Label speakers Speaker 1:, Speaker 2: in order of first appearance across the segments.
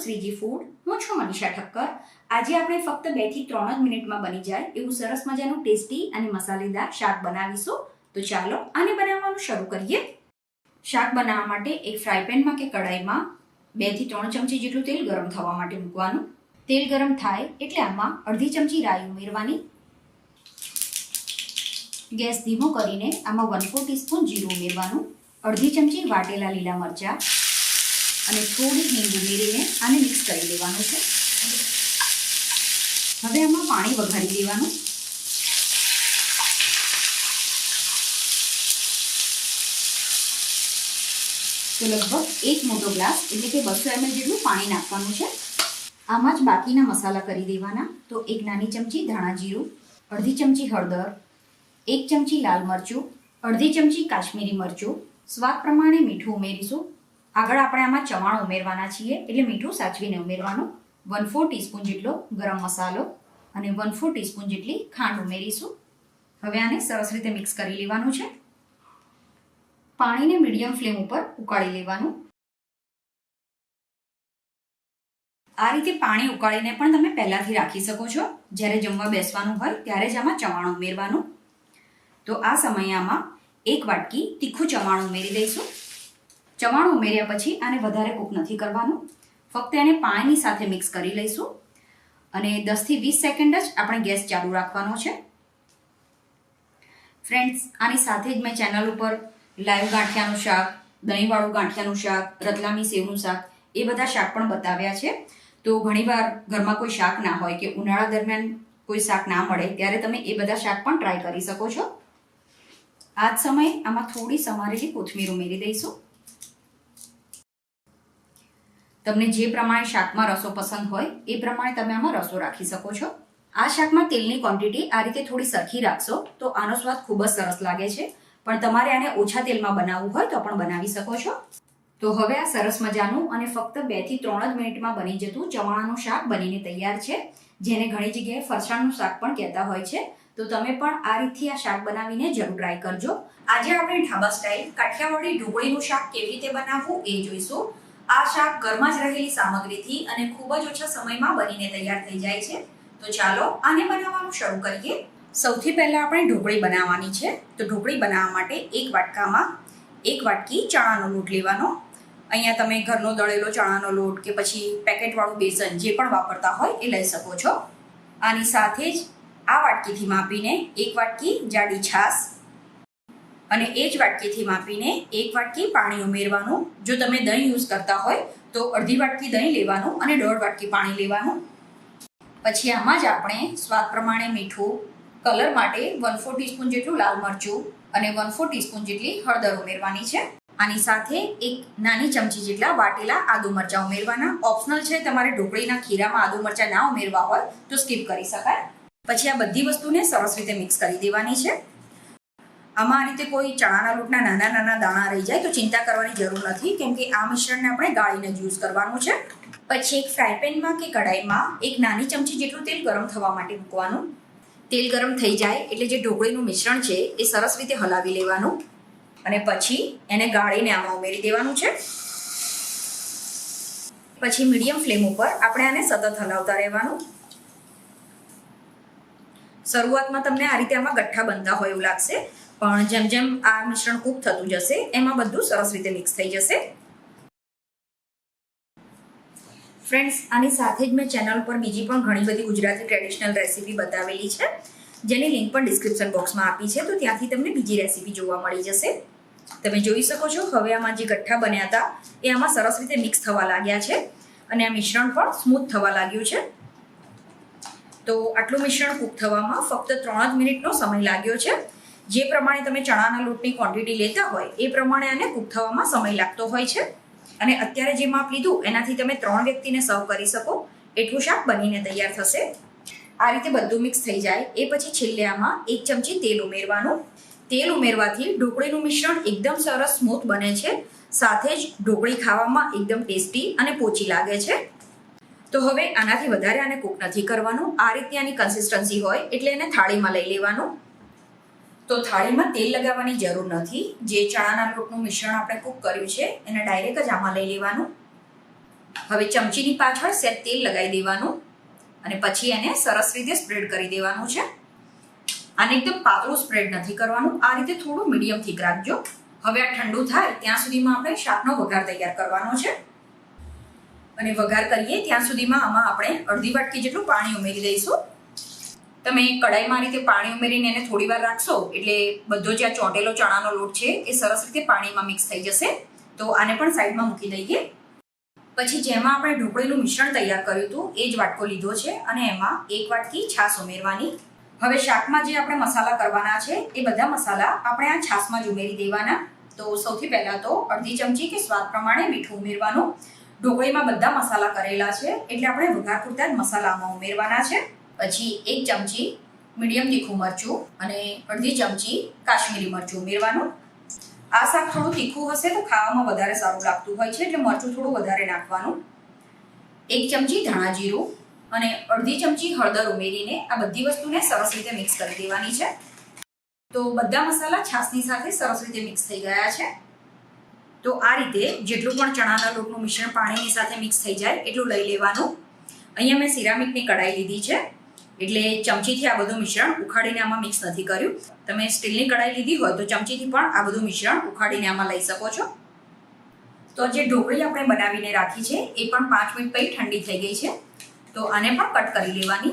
Speaker 1: Shriji food. હું છું મનીષા ઠક્કર. આજે આપણે ફક્ત 2 થી 3 જ મિનિટમાં બની જાય એવું સરસ મજાનું ટેસ્ટી અને મસાલેદાર શાક બનાવીશું. તો ચાલો આને બનાવવાનું શરૂ કરીએ. શાક બનાવવા માટે એક ફ્રાય પેનમાં કે કડાઈમાં 2 થી 3 ચમચી જેટલું તેલ ગરમ થવા માટે મૂકવાનું. તેલ ગરમ થાય એટલે આમાં અડધી ચમચી રાઈ ઉમેરવાની. ગેસ ધીમો કરીને આમાં 1/4 ટીસ્પૂન જીરું ઉમેરવાનું. અડધી ચમચી વાટેલા લીલા મરચાં અને થોડી હિંગ ઉમેરીને આને મિક્સ કરી લેવાનું છે. હવે આમાં પાણી વઘારી દેવાનું. તો લગભગ 1 મોટો ગ્લાસ એટલે કે 200 ml જેટલું પાણી નાખવાનું છે. આમાં જ બાકીના મસાલા કરી દેવાના. તો 1 નાની ચમચી ધાણા જીરું, અડધી ચમચી હળદર, 1 ચમચી લાલ મરચું, અડધી ચમચી કાશ્મીરી મરચું, સ્વાદ પ્રમાણે મીઠું ઉમેરીશું. આગળ આપણે આમાં ચવાણ ઉમેરવાના છીએ એટલે મીઠું સાચવીને ઉમેરવાનું. 1/4 ટીસ્પૂન જેટલો ગરમ મસાલો અને 1/4 ટીસ્પૂન જેટલી ખાંડ ઉમેરીશું. હવે આને સરસ રીતે મિક્સ કરી લેવાનું છે. પાણીને મીડિયમ ફ્લેમ ઉપર ઉકાળી લેવાનું. આ રીતે પાણી ઉકાળીને પણ તમે પહેલાથી રાખી શકો છો. જ્યારે જમવા બેસવાનું હોય ત્યારે જ આમાં ચવાણ ઉમેરવાનું. તો આ સમયે આમાં 1 વાટકી તીખું ચવાણ ઉમેરી દઈશું. ચવાણ ઉમેર્યા પછી આને વધારે કૂક નથી કરવાનું. ફક્ત એને પાણીની સાથે મિક્સ કરી લઈશું અને 10 થી 20 સેકન્ડ જ આપણે ગેસ ચાલુ રાખવાનો છે. ફ્રેન્ડ્સ, આની સાથે જ મેં ચેનલ ઉપર લાઈવ ગાંઠિયાનું શાક, દહીંવાળું ગાંઠિયાનું શાક, રતલામી સેવનું શાક એ બધા શાક પણ બતાવ્યા છે. તો ઘણીવાર ઘરમાં કોઈ શાક ના હોય કે ઉનાળા દરમિયાન કોઈ શાક ના મળે ત્યારે તમે એ બધા શાક પણ ટ્રાય કરી શકો છો. આ જ સમયે આમાં થોડી સમારેલી કોથમીર ઉમેરી દઈશું. તમને જે પ્રમાણે શાકમાં રસો પસંદ હોય એ પ્રમાણે તમે આમાં રસો રાખી શકો છો. આ શાકમાં તેલની ક્વોન્ટિટી આ રીતે થોડી સરખી રાખશો તો આનો સ્વાદ ખૂબ જ સરસ લાગે છે. પણ તમારે આને ઓછા તેલમાં બનાવવું હોય તો પણ બનાવી શકો છો. તો હવે આ સરસ મજાનું અને ફક્ત 2 થી 3 જ મિનિટમાં બની જતું ચવાણાનું શાક બનીને તૈયાર છે, જેને ઘણી જગ્યાએ ફરસાણનું શાક પણ કહેતા હોય છે. તો તમે પણ આ રીતથી આ શાક બનાવીને જરૂર ટ્રાય કરજો. આજે આપણે ઢાબા સ્ટાઇલ કાઠિયાવાડી ઢોકળીનું શાક કેવી રીતે બનાવવું એ જોઈશું. આ શાક ઘરમાં જ રહેલી સામગ્રીથી અને ખૂબ જ ઓછા સમયમાં બનીને તૈયાર થઈ જાય છે. તો ચાલો આને બનાવવાનું શરૂ કરીએ. સૌથી પહેલા આપણે ઢોકળી બનાવવાની છે. તો ઢોકળી બનાવવા માટે 1 વાટકામાં 1 વાટકી ચણાનો લોટ લેવાનો. અહીંયા તમે ઘરનો દળેલો ચણાનો લોટ કે પછી પેકેટવાળું બેસન જે પણ વાપરતા હોય એ લઈ શકો છો. આની સાથે જ આ વાટકીથી માપીને 1 વાટકી જાડી છાશ અને એ જ વાટકીથી માપીને 1 વાટકી પાણી ઉમેરવાનું. જો તમે દહીં યુઝ કરતા હોય તો અડધી વાટકી દહીં લેવાનું અને 1.5 વાટકી પાણી લેવાનું. પછી આમાં જ આપણે સ્વાદ પ્રમાણે મીઠું, કલર માટે 1/4 ટીસ્પૂન જેટલું લાલ મરચું અને 1/4 ટીસ્પૂન જેટલી હળદર ઉમેરવાની છે. આની સાથે 1 નાની ચમચી જેટલા વાટેલા આદુ મરચાં ઉમેરવાના. ઓપ્શનલ છે, તમારે ઢોકળીના ખીરામાં આદુ મરચાં ના ઉમેરવા હોય તો સ્કીપ કરી શકાય. પછી આ બધી વસ્તુને સરસ રીતે મિક્સ કરી દેવાની છે. આમાં આ રીતે કોઈ ચણાના લોટના નાના નાના દાણા રહી જાય તો ચિંતા કરવાની જરૂર નથી, કેમ કે આ મિશ્રણને આપણે ગાળીને જ યુઝ કરવાનું છે. પછી એક ફ્રાય પેનમાં કે કડાઈમાં 1 નાની ચમચી જેટલું તેલ ગરમ થવા માટે મૂકવાનું. તેલ ગરમ થઈ જાય એટલે જે ઢોકળીનું મિશ્રણ છે એ સરસ રીતે હલાવી લેવાનું અને પછી એને ગાળીને આમાં ઉમેરી દેવાનું છે. પછી મીડિયમ ફ્લેમ ઉપર આપણે આને સતત હલાવતા રહેવાનું. શરૂઆતમાં તમને આ રીતે આમાં ગઠ્ઠા બનતા હોય એવું લાગશે, પણ જેમ જેમ આ મિશ્રણ કૂક થતું જશે એમાં બધું સરસ રીતે મિક્સ થઈ જશે. ફ્રેન્ડ્સ, આની સાથે જ મેં ચેનલ પર બીજી પણ ઘણી બધી ગુજરાતી ટ્રેડિશનલ રેસીપી બતાવેલી છે, જેની લિંક પણ ડિસ્ક્રિપ્શન બોક્સમાં આપી છે. તો ત્યાંથી તમને બીજી રેસીપી જોવા મળી જશે. તમે જોઈ શકો છો હવે આમાં જે ગઠ્ઠા બન્યા હતા એ આમાં સરસ રીતે મિક્સ થવા લાગ્યા છે અને આ મિશ્રણ પણ સ્મૂથ થવા લાગ્યું છે. તો આટલું મિશ્રણ કૂક થવામાં ફક્ત 3 જ મિનિટનો સમય લાગ્યો છે. જે પ્રમાણે તમે ચણાના લોટની ક્વોન્ટિટી લેતા હોય એ પ્રમાણે આને કૂક થવામાં સમય લાગતો હોય છે. અને અત્યારે જે માપ લીધું એનાથી તમે 3 વ્યક્તિને સર્વ કરી શકો એટલું શાક બનીને તૈયાર થશે. આ રીતે બધું મિક્સ થઈ જાય એ પછી છેલ્લે આમાં 1 ચમચી તેલ ઉમેરવાનું. તેલ ઉમેરવાથી ઢોકળીનું મિશ્રણ એકદમ સરસ સ્મૂથ બને છે. સાથે જ ઢોકળી ખાવામાં એકદમ ટેસ્ટી અને પોચી લાગે છે. તો હવે આનાથી વધારે આને કૂક નથી કરવાનું. આ રીતે આની કન્સિસ્ટન્સી હોય એટલે એને થાળીમાં લઈ લેવાનું. તો થાળીમાં તેલ લગાવવાની જરૂર નથી. જે ચણાના લોટનું મિશ્રણ આપણે કૂક કર્યું છે એને ડાયરેક્ટ જ આમાં લઈ લેવાનું. હવે ચમચીની પાછળ સેજ તેલ લગાવી દેવાનું અને પછી એને સરસ રીતે સ્પ્રેડ કરી દેવાનું છે. આને એકદમ પાતળું સ્પ્રેડ નથી કરવાનું, આ રીતે થોડું મીડિયમ થીક રાખજો. હવે આ ઠંડુ થાય ત્યાં સુધીમાં આપણે શાકનો વઘાર તૈયાર કરવાનો છે. અને વઘાર કરીએ ત્યાં સુધીમાં આમાં આપણે અડધી વાટકી જેટલું પાણી ઉમેરી દઈશું. તમે કડાઈમાં રીતે પાણી ઉમેરીને એને થોડી વાર રાખશો એટલે બધો જે આ ચોંટેલો ચણાનો લોટ છે એ સરસ રીતે પાણીમાં મિક્સ થઈ જશે. તો આને પણ સાઈડમાં મૂકી દઈએ. પછી જેમાં આપણે ઢોકળીનું મિશ્રણ તૈયાર કર્યું હતું એ જ વાટકો લીધો છે અને એમાં 1 વાટકી છાશ ઉમેરવાની. હવે શાકમાં જે આપણે મસાલા કરવાના છે એ બધા મસાલા આપણે આ છાશમાં જ ઉમેરી દેવાના. તો સૌથી પહેલા તો અડધી ચમચી કે સ્વાદ પ્રમાણે મીઠું ઉમેરવાનું. ઢોકળીમાં બધા મસાલા કરેલા છે એટલે આપણે વઘાર પૂરતા જ મસાલામાં ઉમેરવાના છે. પછી 1 ચમચી મીડિયમ તીખું મરચું અને અડધી ચમચી કાશ્મીરી મરચું ઉમેરવાનું. આ શાક થોડું તીખું હશે તો ખાવામાં વધારે સારું લાગતું હોય છે એટલે મરચું થોડું વધારે નાખવાનું. 1 ચમચી ધાણા જીરું અને અડધી ચમચી હળદર ઉમેરીને આ બધી વસ્તુને સરસ રીતે મિક્સ કરી દેવાની છે. તો બધા મસાલા છાશની સાથે સરસ રીતે મિક્સ થઈ ગયા છે. તો આ રીતે જેટલું પણ ચણાના લોટનું મિશ્રણ પાણીની સાથે મિક્સ થઈ જાય એટલું લઈ લેવાનું. અહીંયા મેં સિરામિકની કડાઈ લીધી છે એટલે ચમચીથી આ બધું મિશ્રણ ઉખાડીને આમાં મિક્સ નથી કર્યું. તમે સ્ટીલની કડાઈ લીધી હોય તો ચમચીથી પણ આ બધું મિશ્રણ ઉખાડીને આમાં લઈ શકો છો. તો જે ઢોકળી આપણે બનાવીને રાખી છે એ પણ 5 મિનિટ પછી ઠંડી થઈ ગઈ છે. તો આને પણ કટ કરી લેવાની.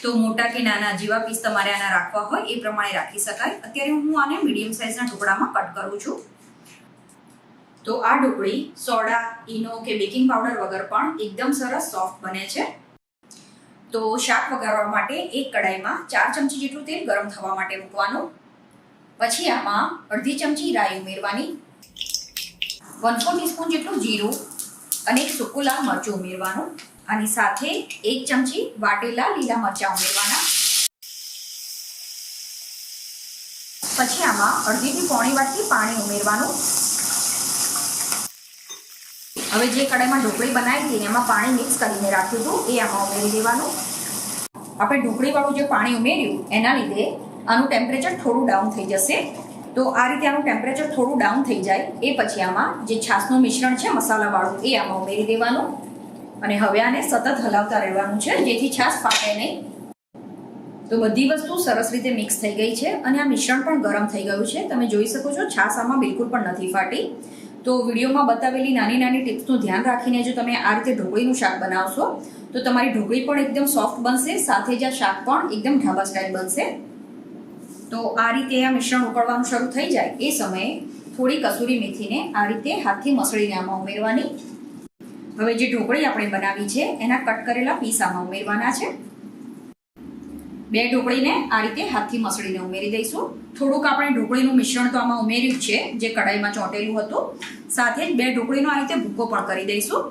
Speaker 1: તો મોટા કે નાના જેવા પીસ તમારે આના રાખવા હોય એ પ્રમાણે રાખી શકાય. અત્યારે હું આને મીડિયમ સાઇઝના ટુકડામાં કટ કરું છું. તો આ ઢોકળી સોડા, ઈનો કે બેકિંગ પાવડર વગર પણ એકદમ સરસ સોફ્ટ બને છે. તો શાક વઘારવા માટે એક કડાઈમાં 4 ચમચી જેટલું તેલ ગરમ થવા માટે મૂકવાનું. પછી આમાં અડધી ચમચી રાઈ ઉમેરવાની, 1/4 ટીસ્પૂન જેટલું જીરું અને 1 સૂકું લાલ મરચું ઉમેરવાનું. આની સાથે 1 ચમચી વાટેલા લીલા મરચાં ઉમેરવાના. પછી આમાં અડધીથી પોણી વાટકી પાણી ઉમેરવાનું. હવે જે કડાઈમાં ઢોકળી બનાવી હતી એમાં પાણી મિક્સ કરીને રાખ્યું હતું એ આમાં ઉમેરી દેવાનું. આપણે ઢોકળીવાળું જે પાણી ઉમેર્યું એના લીધે આનું ટેમ્પરેચર થોડું ડાઉન થઈ જશે. તો આ રીતે આનું ટેમ્પરેચર થોડું ડાઉન થઈ જાય એ પછી આમાં જે છાશનું મિશ્રણ છે મસાલાવાળું એ આમાં ઉમેરી દેવાનું. અને હવે આને સતત હલાવતા રહેવાનું છે જેથી છાશ ફાટે નહીં. તો બધી વસ્તુ સરસ રીતે મિક્સ થઈ ગઈ છે અને આ મિશ્રણ પણ ગરમ થઈ ગયું છે. તમે જોઈ શકો છો છાશ આમાં બિલકુલ પણ નથી ફાટી. તો વિડીયોમાં બતાવેલી નાની નાની ટિપ્સનું ધ્યાન રાખીને જો તમે આ રીતે ઢોકળીનું શાક બનાવશો તો તમારી ઢોકળી પણ એકદમ સોફ્ટ બનશે, સાથે જ આ શાક પણ એકદમ ઢાબા સ્ટાઇલ બનશે. તો આ રીતે આ મિશ્રણ ઉકળવાનું શરૂ થઈ જાય એ સમયે થોડી કસૂરી મેથીને આ રીતે હાથથી મસળીને આમાં ઉમેરવાની. હવે જે ઢોકળી આપણે બનાવી છે એના કટ કરેલા પીસ આમાં ઉમેરવાના છે. 2 ઢોકળીને આ રીતે હાથથી મસળીને ઉમેરી દઈશું. થોડુંક આપણે ઢોકળીનું મિશ્રણ તો આમાં ઉમેર્યું છે જે કડાઈમાં ચોંટેલું હતું. સાથે જ 2 ઢોકળીનો આ રીતે ભૂકો પણ કરી દઈશું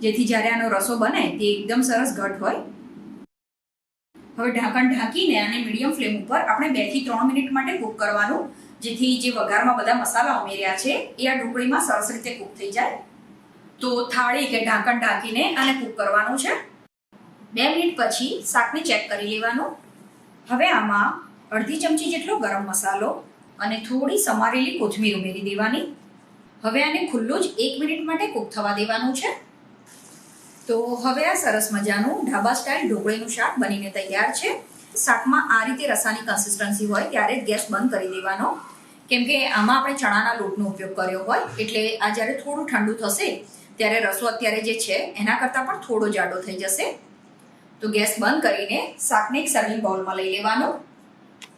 Speaker 1: જેથી જ્યારે આનો રસો બને તે એકદમ સરસ ઘટ હોય. હવે ઢાંકણ ઢાંકીને આને મીડિયમ ફ્લેમ ઉપર આપણે 2 થી 3 મિનિટ માટે કૂક કરવાનું જેથી જે વઘારમાં બધા મસાલા ઉમેર્યા છે એ આ ઢોકળીમાં સરસ રીતે કૂક થઈ જાય. તો થાળી કે ઢાંકણ ઢાંકીને આને કૂક કરવાનું છે. 2 મિનિટ પછી શાકને ચેક કરી લેવાનું. હવે આમાં અડધી ચમચી જેટલો ગરમ મસાલો અને થોડી સમારેલી કોથમીર ઉમેરી દેવાની. હવે આને ખુલ્લું જ 1 મિનિટ માટે કૂક થવા દેવાનું છે. તો હવે આ સરસ મજાનું ઢાબા સ્ટાઇલ ઢોકળીનું શાક બનીને તૈયાર છે. શાકમાં આ રીતે રસાની કન્સિસ્ટન્સી હોય ત્યારે ગેસ બંધ કરી દેવાનો, કેમ કે આમાં આપણે ચણાના લોટનો ઉપયોગ કર્યો હોય એટલે આ જ્યારે થોડું ઠંડુ થશે ત્યારે રસો અત્યારે જે છે એના કરતાં પણ થોડો જાડો થઈ જશે. તો ગેસ બંધ કરીને શાકને એક સર્વિંગ બાઉલમાં લઈ લેવાનું.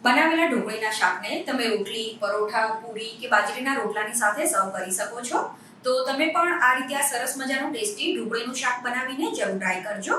Speaker 1: બનાવેલા ઢોકળીના શાકને તમે રોટલી, પરોઠા, પૂરી કે બાજરીના રોટલાની સાથે સર્વ કરી શકો છો. તો તમે પણ આ રીતે આ સરસ મજાનું ટેસ્ટી ઢોકળીનું શાક બનાવીને જરૂર ટ્રાય કરજો.